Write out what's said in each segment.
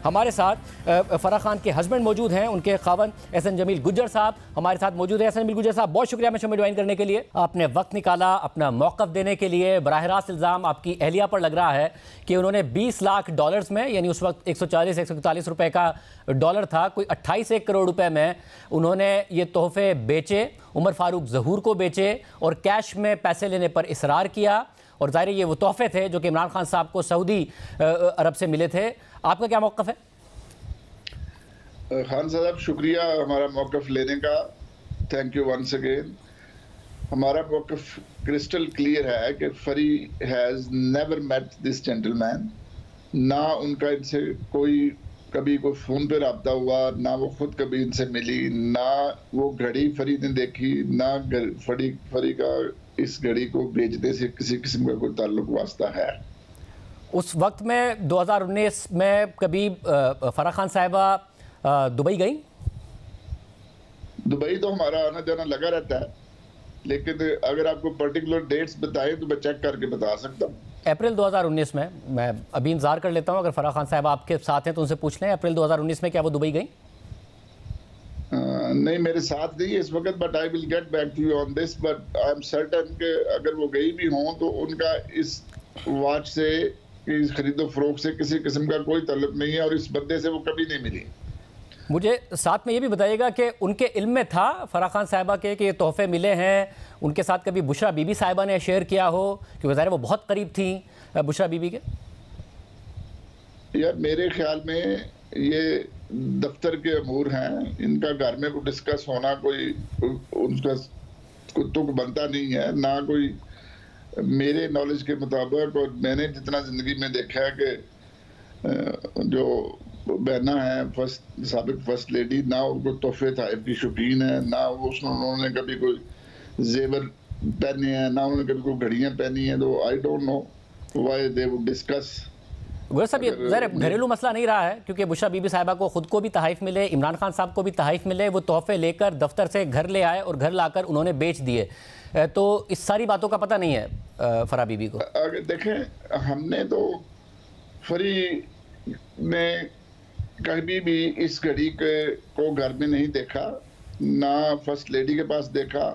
हमारे साथ फराह खान के हस्बैंड मौजूद हैं, उनके खावन एहसन जमील गुज्जर साहब हमारे साथ मौजूद है। एहसन जमील गुज्जर साहब, बहुत शुक्रिया शो में ज्वाइन करने के लिए। आपने वक्त निकाला अपना मौक़िफ़ देने के लिए। बराह रास्त इल्ज़ाम आपकी अहलिया पर लग रहा है कि उन्होंने 20 लाख डॉलर्स में, यानी उस वक्त 140-141 रुपए का डॉलर था, कोई 28 करोड़ रुपए में उन्होंने ये तोहफे बेचे, उमर फारूक ज़हूर को बेचे और कैश में पैसे लेने पर इसरार किया। और ज़ाहिर ये वो तोहफे थे जो कि इमरान खान साहब को सऊदी अरब से मिले थे। आपका क्या मौक़िफ़ है? खान साहब शुक्रिया हमारा मौक़िफ़ लेने का, थैंक यू वंस अगेन। हमारा मौक़िफ़ क्रिस्टल क्लियर है कि Farhi has never met this gentleman. ना उनका इनसे कभी कोई फ़ोन पे रब्ता हुआ, ना वो खुद कभी इनसे मिली, ना वो घड़ी फरी ने देखी, ना फरी का इस घड़ी को बेचने से किसी किस्म का कोई ताल्लुक वास्ता है। उस वक्त में 2019 में कभी फराह खान साहिबा दुबई गई? दुबई तो हमारा आना जाना लगा रहता है, लेकिन अगर आपको पर्टिकुलर डेट्स बताएं तो मैं चेक करके बता सकता हूँ। अप्रैल 2019 में, मैं अभी इंतजार कर लेता हूँ, अगर फराह खान साहब आपके साथ हैं तो उनसे पूछ लें, अप्रैल 2019 में क्या वो दुबई गई? नहीं, मेरे साथ नहीं है इस वक्त, but I will get back to you on this. But I am certain कि अगर वो गई भी हों तो उनका इस वॉच से, इस खरीदो फरोख्त से किसी किस्म का कोई ताल्लुक नहीं है और इस बंदे से वो कभी नहीं मिली। मुझे साथ में ये भी बताइएगा कि उनके इल्म में था फराह खान साहिबा के कि ये तोहफे मिले हैं, उनके साथ कभी बुशरा बीबी साहिबा ने शेयर किया हो, कि ज़ाहिर वो बहुत करीब थी बुशरा बीबी के? यार मेरे ख्याल में ये दफ्तर के अमूर हैं, इनका घर में कोई डिस्कस होना कोई उनका तुक बनता नहीं है, ना कोई मेरे नॉलेज के मुताबिक। और मैंने जितना ज़िंदगी में देखा है कि जो बहना है साबिक फर्स्ट लेडी, ना उनको तोहफे ताइफ की शौकीन है, ना उन्होंने कभी कोई जेवर पहने हैं, ना उन्होंने कभी कोई घड़ियाँ पहनी हैं। तो I don't know why they would discuss. गुजर साहब, ये ज़रा घरेलू मसला नहीं रहा है, क्योंकि बुशरा बीबी साहिबा को खुद को भी तहाइफ मिले, इमरान खान साहब को भी तहाइफ मिले, वो तोहफे लेकर दफ्तर से घर ले आए और घर लाकर उन्होंने बेच दिए। तो इस सारी बातों का पता नहीं है फराह बीबी को? अगर देखें, हमने तो फरी ने कभी भी इस घड़ी को घर में नहीं देखा, ना फर्स्ट लेडी के पास देखा,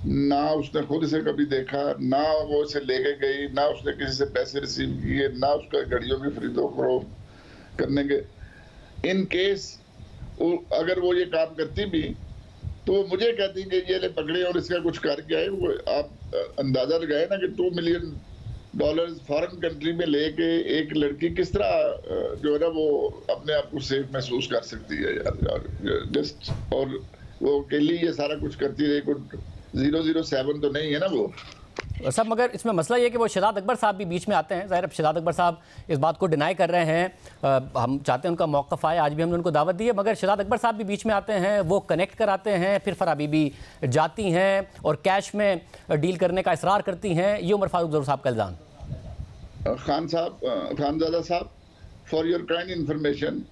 ना उसने खुद इसे कभी देखा, ना वो इसे लेके गई, ना उसने किसी से पैसे रिसीव किए, ना उसका घड़ियों की खरीदो फरोख्त करने के। इन केस अगर वो ये काम करती भी तो वो मुझे कहती कि ये ले पकड़े और इसका कुछ करके आए। वो आप अंदाजा लगाए ना कि $2 मिलियन फॉरेन कंट्री में लेके एक लड़की किस तरह जो है ना वो अपने आप को सेफ महसूस कर सकती है यार जस्ट। और वो अकेली ये सारा कुछ करती रही, कुछ 007 तो नहीं है ना वो सब। मगर इसमें मसला ये है कि वो शहजाद अकबर साहब भी बीच में आते हैं। ज़ाहिर शहजाद अकबर साहब इस बात को डिनाई कर रहे हैं, हम चाहते हैं उनका मौक़िफ़ आए, आज भी हमने उनको दावत दी है, मगर शहजाद अकबर साहब भी बीच में आते हैं, वो कनेक्ट कराते हैं, फिर फराह बीबी जाती हैं और कैश में डील करने का इसरार करती हैं। ये उमर फारूक ज़हूर साहब का इल्ज़ाम। खानज़ादा साहब, for your kind information,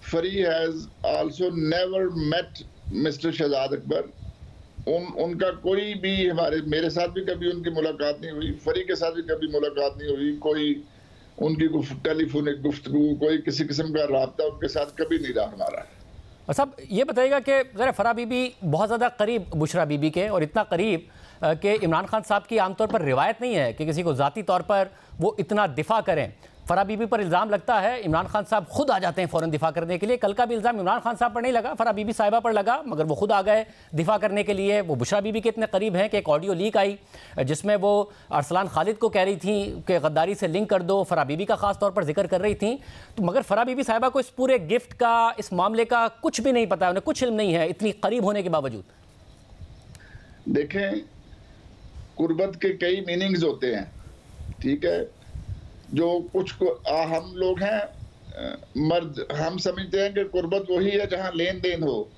Farhi has also never met mister Shahzad Akbar. उनका कोई भी मेरे साथ भी कभी उनकी मुलाकात नहीं हुई, फरी के साथ भी कभी मुलाकात नहीं हुई, कोई उनकी टेलीफोनिक गुफ्तगू, कोई किसी किस्म का राब्ता उनके साथ कभी नहीं रहा हमारा। साहब ये बताइएगा कि ज़रा फराह बीबी बहुत ज़्यादा करीब बुशरा बीबी के, और इतना करीब कि इमरान खान साहब की आमतौर पर रिवायत नहीं है कि किसी को ज़ाती तौर पर वो इतना दिफा करें। फराह बीबी पर इल्ज़ाम लगता है, इमरान खान साहब खुद आ जाते हैं फ़ौरन दिफा करने के लिए। कल का भी इल्ज़ाम इमरान खान साहब पर नहीं लगा, फराह बीबी साहिबा पर लगा, मगर वो खुद आ गए दिफा करने के लिए। वो बुशरा बीबी के इतने करीब हैं कि एक ऑडियो लीक आई जिसमें वो अरसलान खालिद को कह रही थी कि गद्दारी से लिंक कर दो, फराह बीबी का ख़ास तौर पर जिक्र कर रही थी। तो मगर फराह बीबी साहिबा को इस पूरे गिफ्ट का, इस मामले का कुछ भी नहीं पता है, उन्हें कुछ इल्म नहीं है, इतनी करीब होने के बावजूद। देखें, कुर्बत के कई मीनिंग्स होते हैं, ठीक है। जो कुछ हम लोग हैं मर्द, हम समझते हैं कि कुर्बत वही है जहां लेन देन हो,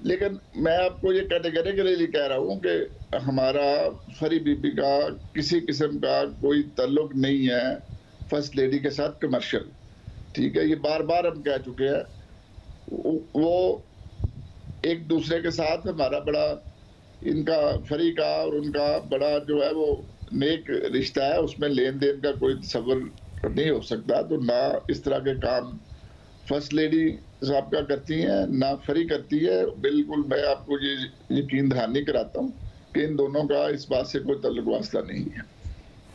लेकिन मैं आपको ये कैटेगरिकली कह रहा हूं कि हमारा फरी बीबी का किसी किस्म का कोई ताल्लुक नहीं है फर्स्ट लेडी के साथ कमर्शियल, ठीक है। ये बार बार हम कह चुके हैं। वो एक दूसरे के साथ हमारा बड़ा, इनका फरी का और उनका बड़ा जो है वो नेक रिश्ता है, उसमें लेन देन का कोई तसव्वुर नहीं हो सकता। तो ना इस तरह के काम फर्स्ट लेडी साहब करती हैं ना फ्री करती है। बिल्कुल मैं आपको ये यकीन दहानी कराता हूँ कि इन दोनों का इस बात से कोई तल्लुक वास्ता नहीं है।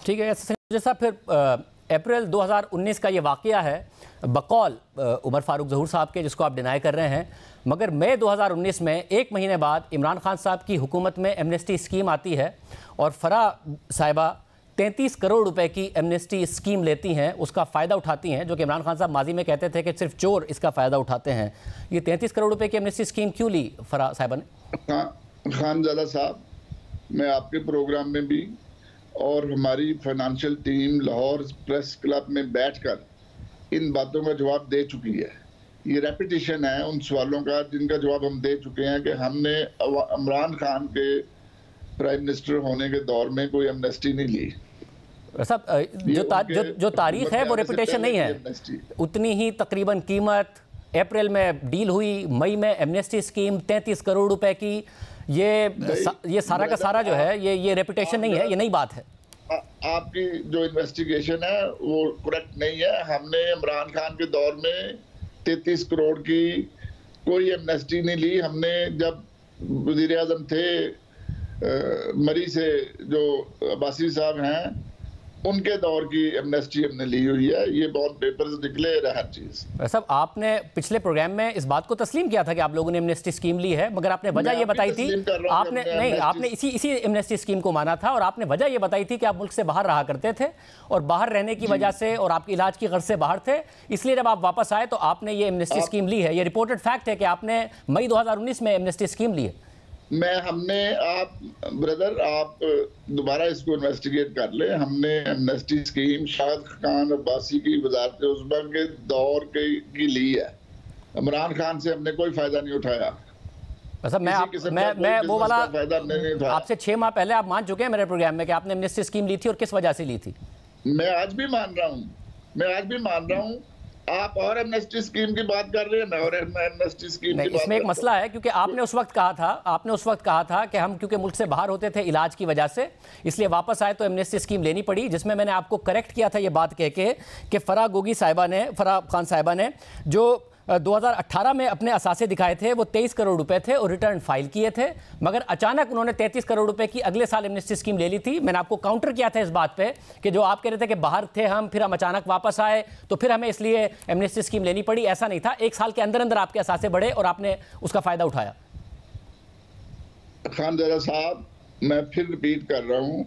ठीक है संजय साहब, फिर अप्रैल 2019 का ये वाक़या है बकौल उमर फारूक ज़हूर साहब के, जिसको आप डिनाई कर रहे हैं, मगर मई 2019 में एक महीने बाद इमरान खान साहब की हुकूमत में एमनेस्टी स्कीम आती है और फरा साहिबा 33 करोड़ रुपए की एमनेस्टी स्कीम लेती हैं, उसका फ़ायदा उठाती हैं, जो कि इमरान खान साहब माजी में कहते थे कि सिर्फ चोर इसका फ़ायदा उठाते हैं। ये 33 करोड़ रुपए की एमनेस्टी स्कीम क्यों ली फरा साहिबा ने? खानज़ादा साहब, मैं आपके प्रोग्राम में भी और हमारी financial team Lahore press club में बैठकर इन बातों का जवाब दे चुकी है। ये रेपिटेशन है उन सवालों का जिनका जवाब हम दे चुके हैं कि हमने इमरान खान के प्राइम मिनिस्टर होने के दौर में कोई एमनेस्टी नहीं ली। सब जो तारीख है वो रेपुटेशन नहीं है, उतनी ही तकरीबन कीमत। अप्रैल में डील हुई, मई में एमनेस्टी स्कीम 33 करोड़ रुपए की। ये सारा का सारा जो है ये रेपुटेशन नहीं है, ये नई बात है। आपकी जो इन्वेस्टिगेशन है वो करेक्ट नहीं है। हमने इमरान खान के दौर में 33 करोड़ की कोई एमनेस्टी नहीं ली। हमने जब वज़ीर आज़म थे मरी से जो अब्बासी साहब हैं, उनके दौर की एमनेस्टी हमने ली हुई है। ये बहुत पेपर्स डिक्लेयर है हर चीज़। साहब, आपने पिछले प्रोग्राम में इस बात को तस्लीम किया था कि आप लोगों ने एमनेस्टी स्कीम ली है, मगर आपने वजह ये बताई थी, आपने इसी एमनेस्टी स्कीम को माना था और आपने वजह ये बताई थी कि आप मुल्क से बाहर रहा करते थे और बाहर रहने की वजह से और आपके इलाज की गर्ज से बाहर थे, इसलिए जब आप वापस आए तो आपने ये एमनेस्टी स्कीम ली है। ये रिपोर्टेड फैक्ट है कि आपने मई 2019 में एमनेस्टी स्कीम ली है। आप ब्रदर आप दोबारा इसको इन्वेस्टिगेट कर ले। हमने एमनेस्टी स्कीम शाहिद खान अब्बासी की वजारत उज़्मा के दौर की ली है। इमरान खान से हमने कोई फायदा नहीं उठाया। मैं वो वाला आपसे 6 माह पहले आप मान चुके हैं मेरे प्रोग्राम में कि आपने एमनेस्टी स्कीम ली थी और किस वजह से ली थी। मैं आज भी मान रहा हूँ। आप और एमनेस्टी स्कीम की बात कर रहे हैं, मैं और एमनेस्टी स्कीम की बात। इसमें एक मसला है क्योंकि आपने उस वक्त कहा था कि हम क्योंकि मुल्क से बाहर होते थे इलाज की वजह से, इसलिए वापस आए तो एमनेस्टी स्कीम लेनी पड़ी, जिसमें मैंने आपको करेक्ट किया था ये बात कह के कि फरा खान साहिबा ने जो 2018 में अपने असासे दिखाए थे वो 23 करोड़ रुपए थे और रिटर्न फाइल किए थे, मगर अचानक उन्होंने 33 करोड़ रुपए की अगले साल एमनेस्टी स्कीम ले ली थी। मैंने आपको काउंटर किया था इस बात पे कि जो आप कह रहे थे कि बाहर थे हम, फिर हम अचानक वापस आए तो फिर हमें इसलिए एमनेस्टी स्कीम लेनी पड़ी। ऐसा नहीं था, 1 साल के अंदर अंदर आपके असासे बढ़े और आपने उसका फायदा उठाया। खानज़ादा साहब, मैं फिर रिपीट कर रहा हूँ,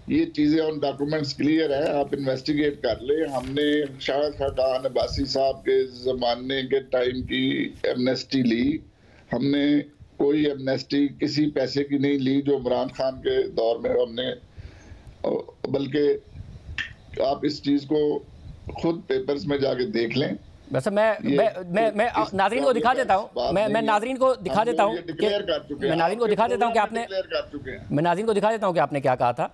ये चीज़ें ऑन डॉक्यूमेंट्स क्लियर है, आप इन्वेस्टिगेट कर ले। हमने शाहिद खान अब्बासी साहब के ज़माने के टाइम की एमनेस्टी ली। हमने कोई एमनेस्टी किसी पैसे की नहीं ली जो इमरान खान के दौर में हमने, बल्कि आप इस चीज़ को खुद पेपर्स में जाके देख लें। वैसे मैं नाज़रीन को दिखा देता हूँ, मैं नाज़रीन को दिखा देता हूँ कि आपने क्या कहा था।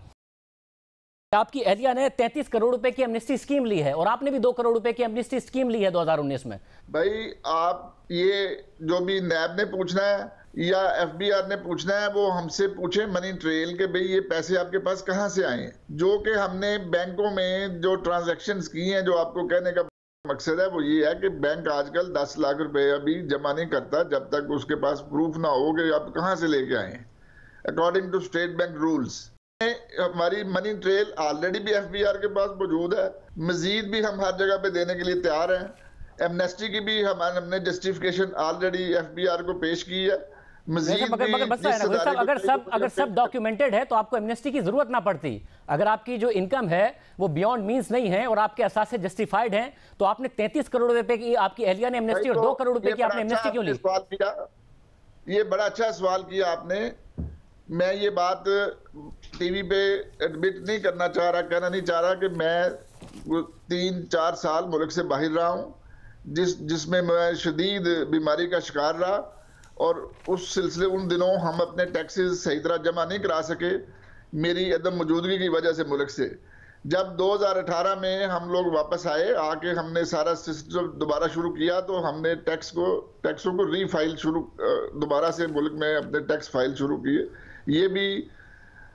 आपकी एहलिया ने 33 करोड़ रुपए की एमनेस्टी स्कीम ली है और आपने भी 2 करोड़ रुपए की एमनेस्टी स्कीम ली है 2019 में। भाई, आप ये जो भी नैब ने पूछना है या FBI ने पूछना है वो हमसे पूछे मनी ट्रेल के, भाई ये पैसे आपके पास कहां से आए हैं। जो कि हमने बैंकों में जो ट्रांजैक्शंस की हैं, जो आपको कहने का मकसद है वो ये है कि बैंक आजकल 10 लाख रुपए अभी जमा नहीं करता जब तक उसके पास प्रूफ ना हो कि आप कहां से लेके आए हैं, according to state bank rules. हमारी मनी ट्रेल ऑलरेडी भी FBI के पास मौजूद है, मजीद भी हम हर जगह पे देने के लिए तैयार हैं। एमनेस्टी की भी हमने जस्टिफिकेशन ऑलरेडी FBI को पेश की है। अगर सब डॉक्यूमेंटेड है तो आपको एमनेस्टी की जरूरत ना पड़ती। अगर आपकी जो इनकम है वो बियॉन्ड मींस नहीं है और आपके असास से जस्टिफाइड हैं, तो आपने 33 करोड़ रुपए की आपकी एहलिया ने एमनेस्टी और 2 करोड़ रुपए की आपने एमनेस्टी क्यों ली? ये बड़ा अच्छा सवाल किया आपने। मैं ये बात टीवी पे एडमिट नहीं करना चाह रहा, कहना नहीं चाह रहा कि मैं 3-4 साल मुल्क से बाहर रहा हूँ, जिसमें मैं शदीद बीमारी का शिकार रहा और उस सिलसिले उन दिनों हम अपने टैक्सेस सही तरह जमा नहीं करा सके मेरी अदम मौजूदगी की वजह से मुल्क से। जब 2018 में हम लोग वापस आए, आके हमने सारा सिस्टम दोबारा शुरू किया, तो हमने टैक्सों को रीफाइल दोबारा से मुल्क में अपने टैक्स फाइल शुरू किए। ये भी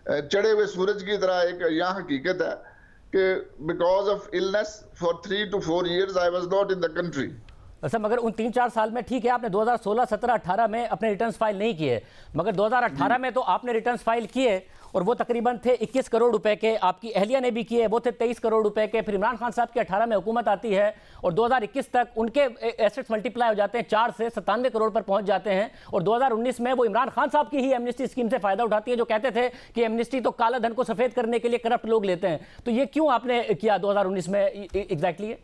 चढ़े हुए सूरज की तरह एक यहाँ हकीकत है कि because of illness for 3 to 4 years I was not in the country. Sir मगर उन 3-4 साल में ठीक है, आपने 2016, 17, 18 में अपने रिटर्न्स फाइल नहीं किए, मगर 2018 में तो आपने रिटर्न्स फाइल किए और वो तकरीबन थे 21 करोड़ रुपए के, आपकी अहलिया ने भी किए, वो थे 23 करोड़ रुपए के। फिर इमरान खान साहब की 18 में हुकूमत आती है और 2021 तक उनके एसेट्स मल्टीप्लाई हो जाते हैं, 4 से 97 करोड़ पर पहुंच जाते हैं। और 2019 में वो इमरान खान साहब की ही एमनेस्टी स्कीम से फायदा उठाती है, जो कहते थे कि एमनेस्टी तो काला धन को सफेद करने के लिए करप्ट लोग लेते हैं। तो ये क्यों आपने किया 2019 में एग्जैक्टली?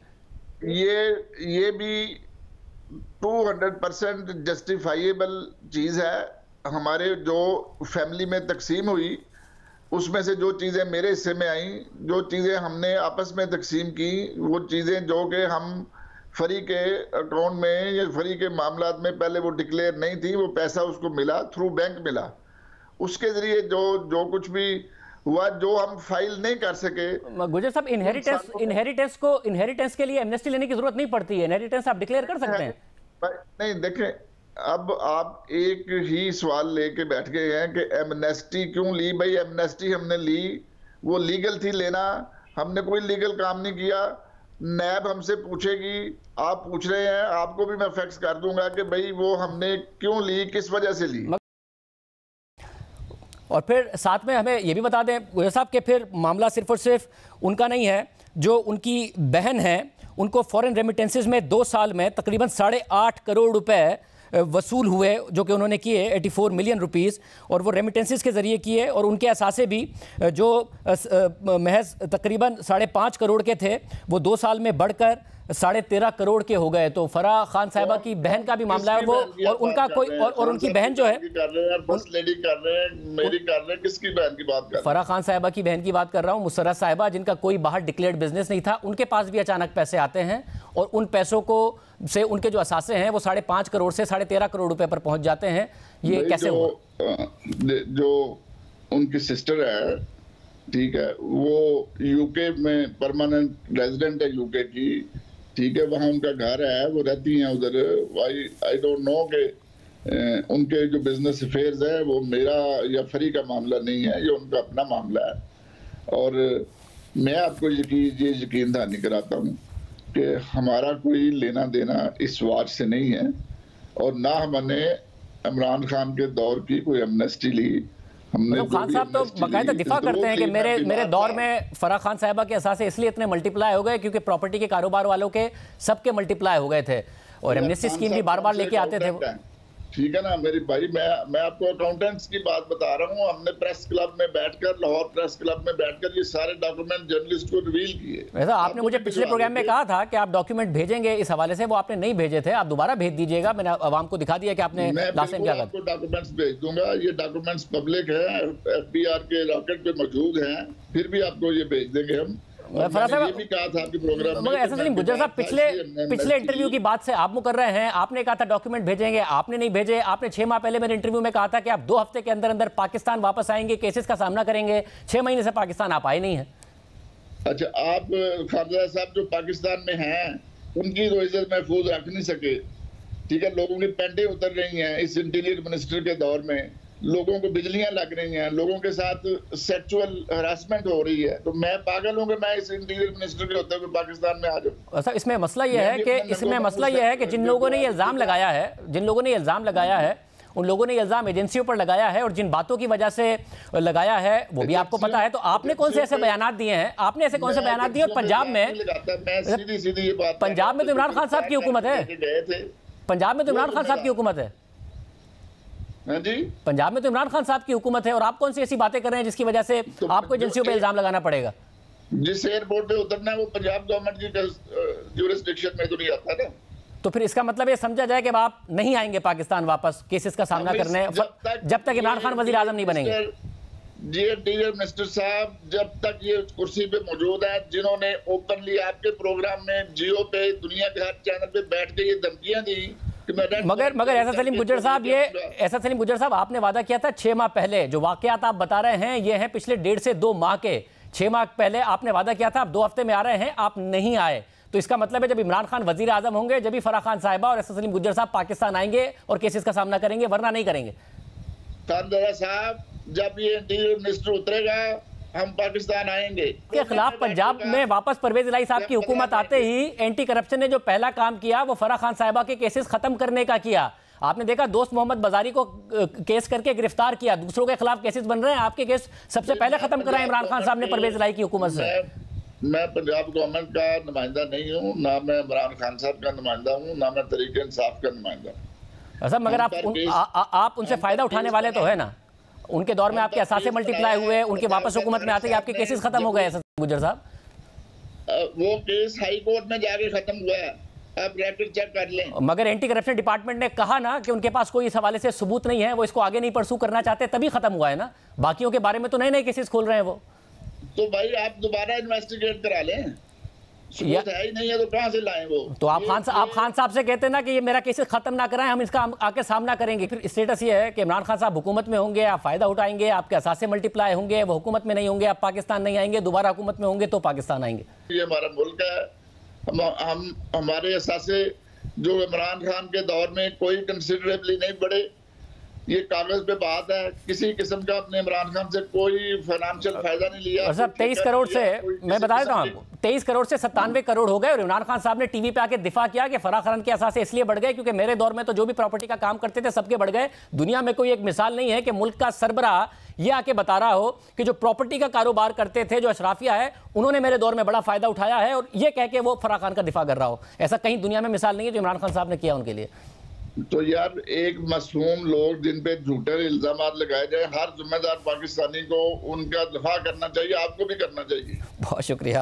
ये भी 200% जस्टिफाइएबल चीज है। हमारे जो फैमिली में तकसीम हुई उसमें से जो चीजें मेरे हिस्से में आई, जो चीजें हमने आपस में तकसीम की, वो चीजें जो कि हम फरी के अकाउंट में या फरी के मामलात में पहले वो डिक्लेयर नहीं थी, वो पैसा उसको मिला थ्रू बैंक मिला, उसके जरिए जो कुछ भी हुआ, जो हम फाइल नहीं कर सके। गुजर साहब, इनहेरिटेंस के लिए एमनेस्टी लेने की जरूरत नहीं पड़ती है, इनहेरिटेंस आप डिक्लेयर कर सकते हैं। नहीं देखें, अब आप एक ही सवाल लेके बैठ गए हैं कि एमनेस्टी क्यों ली। भाई एमनेस्टी हमने ली, वो लीगल थी लेना, हमने कोई लीगल काम नहीं किया। नैब हमसे पूछेगी, आप पूछ रहे हैं, आपको भी मैं फैक्ट्स कर दूंगा कि भाई वो हमने क्यों ली, किस वजह से ली। और फिर साथ में हमें ये भी बता दें गुजर साहब कि फिर मामला सिर्फ और सिर्फ उनका नहीं है, जो उनकी बहन है उनको फॉरेन रेमिटेंसेस में 2 साल में तकरीबन 8.5 करोड़ रुपए वसूल हुए, जो कि उन्होंने किए 84 मिलियन रुपीस, और वो रेमिटेंसेस के ज़रिए किए। और उनके असासे भी जो महज तकरीबन 5.5 करोड़ के थे, वो 2 साल में बढ़कर 13.5 करोड़ के हो गए। तो फराह खान साहिबा की बहन का भी मामला है वो, और उनका कोई और उनकी बहन जो है फर्स्ट लेडी कर रहे हैं, मेरी कर रहे हैं, किसकी बहन की बात कर रहे हैं? फराह खान साहिबा की बहन की बात कर रहा हूँ, मुसर्रत साहिबा, जिनका कोई बाहर डिक्लेयर्ड बिजनेस नहीं था, उनके पास भी अचानक पैसे आते हैं और उन पैसों को से उनके जो असासे हैं वो 5.5 करोड़ से 13.5 करोड़ रुपए पर पहुंच जाते हैं। ये कैसे हुआ? जो उनकी सिस्टर है, ठीक है, वो यूके में परमानेंट रेजिडेंट है यूके की, ठीक है, वहाँ उनका घर है, वो रहती हैं उधर। आई डोंट नो कि उनके जो बिजनेस अफेयर्स है वो मेरा या फरी का मामला नहीं है, ये उनका अपना मामला है। और मैं आपको ये यकीन दहानी कराता हूँ कि हमारा कोई लेना देना इस वार से नहीं है, और ना हमने इमरान खान के दौर की कोई एमनेस्टी ली। मतलब खान साहब तो बाकायदा दिफा करते हैं कि मेरे दौर में फराह खान साहिबा के असासे इसलिए इतने मल्टीप्लाई हो गए क्योंकि प्रॉपर्टी के कारोबार वालों के सबके मल्टीप्लाई हो गए थे, और एमनेस्टी स्कीम भी बार बार लेके आते थे। ठीक है ना मेरे भाई, मैं आपको अकाउंटेंट्स की बात बता रहा हूँ। हमने प्रेस क्लब में बैठकर, लाहौर प्रेस क्लब में बैठकर ये सारे डॉक्यूमेंट जर्नलिस्ट को रिवील किए। वैसा आपने मुझे पिछले प्रोग्राम में कहा था कि आप डॉक्यूमेंट भेजेंगे इस हवाले से, वो आपने नहीं भेजे थे, आप दोबारा भेज दीजिएगा। मैंने आवाम को दिखा दिया कि आपने लास्ट टाइम क्या कहा। डॉक्यूमेंट्स भेज दूंगा, ये डॉक्यूमेंट्स पब्लिक है, FBR के रॉकेट पे मौजूद हैं, फिर भी आपको ये भेज देंगे हम। फराह भी कहा था आपके प्रोग्राम में, ऐसा नहीं गुजर साहब, पिछले इंटरव्यू की बात से आप मुकर रहे हैं। आपने कहा था डॉक्यूमेंट भेजेंगे, आपने नहीं भेजे। आपने 6 माह पहले मेरे इंटरव्यू में कहा था कि आप 2 हफ्ते के अंदर अंदर पाकिस्तान वापस आएंगे, केसेस का सामना करेंगे। 6 महीने से पाकिस्तान आप आए नहीं है। अच्छा, आप खारजा साहब जो पाकिस्तान में हैं उनकी तो इज्जत महफूज रख नहीं सके, ठीक है। लोगों की पेंटें उतर रही हैं इस इंटीरियर मिनिस्टर के दौर में, लोगों को बिजलियां लग रही हैं, लोगों के साथ सेक्सुअल हरासमेंट हो रही है। तो मैं पागल हूं कि मैं इस इंटीरियर मिनिस्टर के होते हुए पाकिस्तान में आ जाऊं। अच्छा, इसमें मसला यह है कि जिन लोगों ने ये इल्जाम लगाया है, उन लोगों ने इल्जाम एजेंसियों पर लगाया है, और जिन बातों की वजह से लगाया है वो भी आपको पता है। तो आपने कौन से ऐसे बयानात दिए हैं, आपने ऐसे कौन से बयानात दिए? और पंजाब में तो इमरान खान साहब की हुकूमत है, पंजाब में तो इमरान खान साहब की हुकूमत है जी, पंजाब में तो इमरान खान साहब की हुकूमत है, और आप कौन सी ऐसी बातें कर रहे हैं जिसकी वजह से आपको एजेंसियों पर इल्जाम लगाना पड़ेगा? जिस एयरपोर्ट पे उतरना है वो पंजाब गवर्नमेंट की ज्यूरिसडिक्शन में तो नहीं आता ना। तो फिर इसका मतलब ये समझा जाए कि आप नहीं आएंगे पाकिस्तान वापस केसेस का सामना करने, जब तक इमरान खान वजीर आजम नहीं बनेंगे। जी इंटीरियर मिनिस्टर साहब जब तक ये कुर्सी पे मौजूद है, जिन्होंने ओपनली आपके प्रोग्राम में जियो पे, दुनिया के हर चैनल पे बैठ के ये धमकियां दी, मगर ऐसा सलीम गुजर साहब, आपने वादा किया था 6 माह पहले। जो वाकयात आप बता रहे हैं ये हैं पिछले 1.5 से 2 माह के। 6 माह पहले आपने वादा किया था, आप 2 हफ्ते में आ रहे हैं, आप नहीं आए। तो इसका मतलब है जब इमरान खान वजीर आजम होंगे, जब भी फराह खान साहिबा और सलीम गुजर साहब पाकिस्तान आएंगे और केसेस का सामना करेंगे, वरना नहीं करेंगे। साहब जब ये इंटीरियर मिनिस्टर उतरेगा हम पाकिस्तान आएंगे। के खिलाफ पंजाब में वापस परवेज इलाही साहब की हुकूमत आते ही एंटी करप्शन ने जो पहला काम किया वो फराह खान साहिबा के केसेस खत्म करने का किया। आपने देखा दोस्त मोहम्मद बाजारी को केस करके गिरफ्तार किया, दूसरों के खिलाफ केसेस बन रहे हैं, आपके केस सबसे पहले खत्म कराए इमरान खान साहब ने परवेज इलाही की हुकूमत से। मैं पंजाब गवर्नमेंट का नुमाइंदा नहीं हूँ, ना मैं इमरान खान साहब का नुमाइंदा हूँ, ना मैं तरीके इंसाफ का नुमाइंदा हूँ। सब मगर आप उनसे फायदा उठाने वाले तो है ना। उनके दौर में आपके असासे मल्टीप्लाई हुए, उनके वापस हुकूमत में आते ही आपके केसेस खत्म हो गए गुज्जर साहब। वो केस हाई कोर्ट में जाके खत्म हुआ है, आप रैपिड चेक कर लें। मगर एंटी करप्शन डिपार्टमेंट ने कहा ना कि उनके पास कोई इस हवाले से सबूत नहीं है, वो इसको आगे नहीं परसू करना चाहते, तभी खत्म हुआ है ना। बाकियों के बारे में तो नए नए केसेस खोल रहे हैं वो। तो भाई आप दोबारा इन्वेस्टिगेट करा लें, सबूत है ही नहीं है तो कहां से लाएं वो। तो आप खान साहब से कहते हैं ना कि ये मेरा केसेस खत्म ना कराएं, हम इसका आके सामना करेंगे। फिर स्टेटस ये है कि इमरान खान साहब हुकूमत में होंगे, आप फायदा उठाएंगे, आपके असासे मल्टीप्लाई होंगे, वो हुकूमत में नहीं होंगे, आप पाकिस्तान नहीं आएंगे, दोबारा हुकूमत में होंगे तो पाकिस्तान आएंगे। ये हमारा मुल्क है, हम हमारे असासे जो इमरान खान के दौर में कोई कंसिडरेबली नहीं बढ़े, ये कागज पे बात है, किसी किस्म का अपने इमरान खान से कोई फाइनेंशियल फायदा नहीं लिया। और साहब 23 करोड़ से, मैं बता देता हूँ आपको, 23 करोड़ से 97 करोड़ हो गए। और इमरान खान साहब ने टीवी पे आके दिफा किया कि फराह खान के असासे इसलिए बढ़ गए क्योंकि मेरे दौर में तो जो भी प्रॉपर्टी का काम करते थे सबके बढ़ गए। दुनिया में कोई एक मिसाल नहीं है कि मुल्क का सरबराह ये आके बता रहा हो कि जो प्रॉपर्टी का कारोबार करते थे, जो अशराफिया है, उन्होंने मेरे दौर में बड़ा फायदा उठाया है, और ये कह के वो फराह खान का दिफा कर रहा हो। ऐसा कहीं दुनिया में मिसाल नहीं है जो इमरान खान साहब ने किया उनके लिए। तो यार एक मासूम लोग जिन पे झूठे इल्जाम लगाए जाए, हर जिम्मेदार पाकिस्तानी को उनका दफा करना चाहिए, आपको भी करना चाहिए। बहुत शुक्रिया।